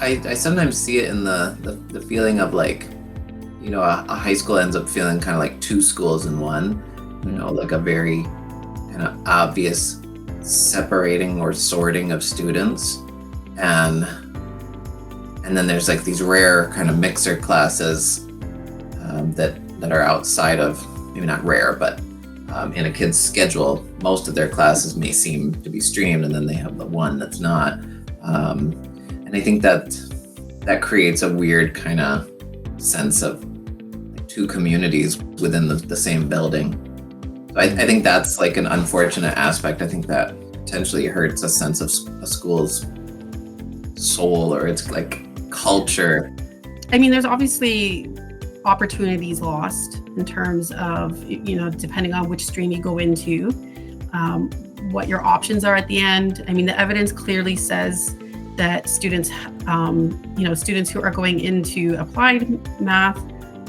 I sometimes see it in the feeling of like, a high school ends up feeling kind of like two schools in one, like a very kind of obvious separating or sorting of students. And then there's like these rare kind of mixer classes that are outside of, maybe not rare, but in a kid's schedule, most of their classes may seem to be streamed, and then they have the one that's not. And I think that creates a weird kind of sense of like two communities within the same building. So I think that's like an unfortunate aspect. I think that potentially hurts a sense of a school's soul or its like culture. I mean, there's obviously opportunities lost in terms of, depending on which stream you go into, what your options are at the end. I mean, the evidence clearly says that students, students who are going into applied math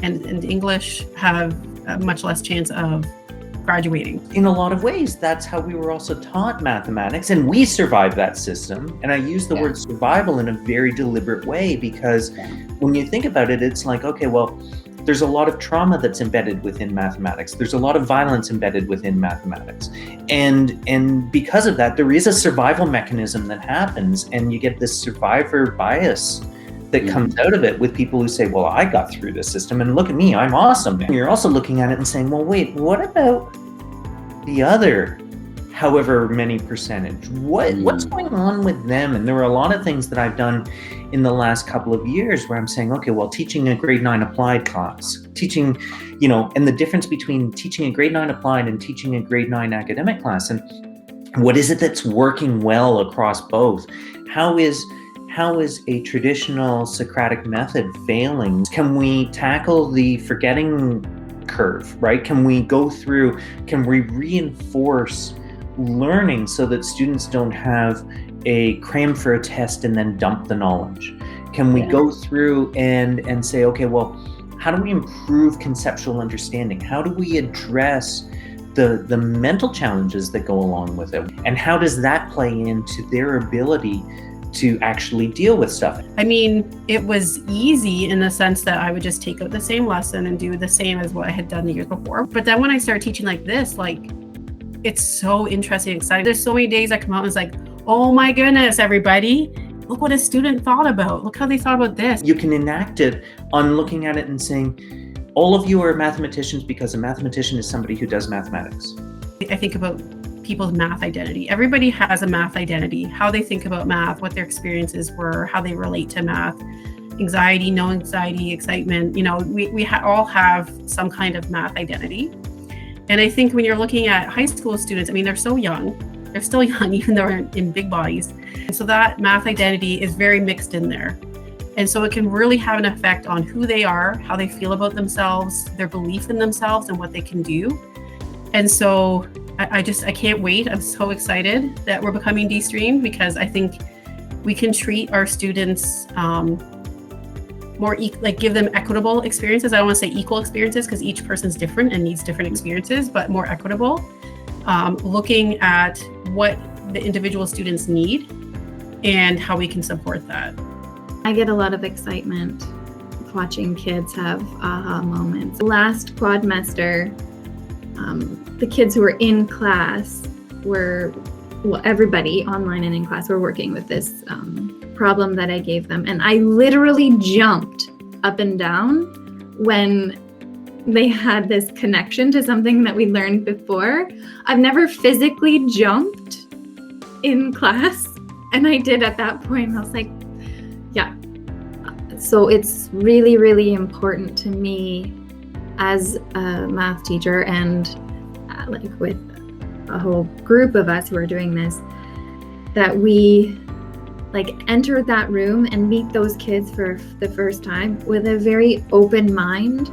and English have a much less chance of graduating. In a lot of ways, that's how we were also taught mathematics, and we survived that system. And I use the word survival in a very deliberate way, because when you think about it, it's like, okay, well, there's a lot of trauma that's embedded within mathematics. There's a lot of violence embedded within mathematics. And because of that, there is a survival mechanism that happens, and you get this survivor bias that comes out of it with people who say, well, I got through this system and look at me, I'm awesome. And you're also looking at it and saying, well, wait, what about the other however many percentage? What's going on with them? And there were a lot of things that I've done in the last couple of years where I'm saying, okay, well, teaching a grade 9 applied class, teaching, and the difference between teaching a grade 9 applied and teaching a grade 9 academic class, and what is it that's working well across both? How is a traditional Socratic method failing? Can we tackle the forgetting curve, right? Can we reinforce learning so that students don't have a cram for a test and then dump the knowledge? Can we go through and say, okay, well, how do we improve conceptual understanding? How do we address the mental challenges that go along with it? And how does that play into their ability to actually deal with stuff? I mean, it was easy in the sense that I would just take out the same lesson and do the same as what I had done the years before. But then when I started teaching like this, like, it's so interesting and exciting. There's so many days I come out and it's like, oh my goodness, everybody, look what a student thought about. Look how they thought about this. You can enact it on looking at it and saying, all of you are mathematicians because a mathematician is somebody who does mathematics. I think about people's math identity. Everybody has a math identity, how they think about math, what their experiences were, how they relate to math, anxiety, no anxiety, excitement. We all have some kind of math identity. And I think when you're looking at high school students, I mean, they're so young. They're still young, even though they're in big bodies. And so that math identity is very mixed in there. And so it can really have an effect on who they are, how they feel about themselves, their belief in themselves and what they can do. And so I can't wait. I'm so excited that we're becoming D-Stream, because I think we can treat our students more, give them equitable experiences. I don't want to say equal experiences, because each person's different and needs different experiences, but more equitable, looking at what the individual students need and how we can support that. I get a lot of excitement watching kids have aha moments. Last quadmester, the kids who were in class everybody online and in class were working with this problem that I gave them. And I literally jumped up and down when they had this connection to something that we learned before. I've never physically jumped in class, and I did at that point. I was like, yeah. So it's really, really important to me as a math teacher, and with a whole group of us who are doing this, that we enter that room and meet those kids for the first time with a very open mind,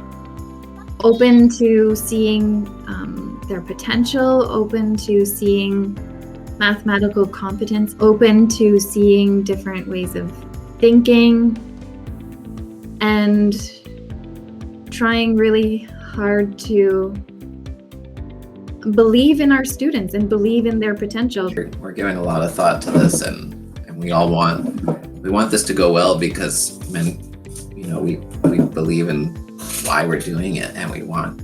open to seeing their potential, open to seeing mathematical competence, open to seeing different ways of thinking, and trying really hard to believe in our students and believe in their potential. We're giving a lot of thought to this, and we all want we want this to go well because, we believe in why we're doing it, and we want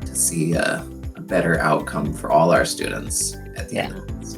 to see a better outcome for all our students at the end of this.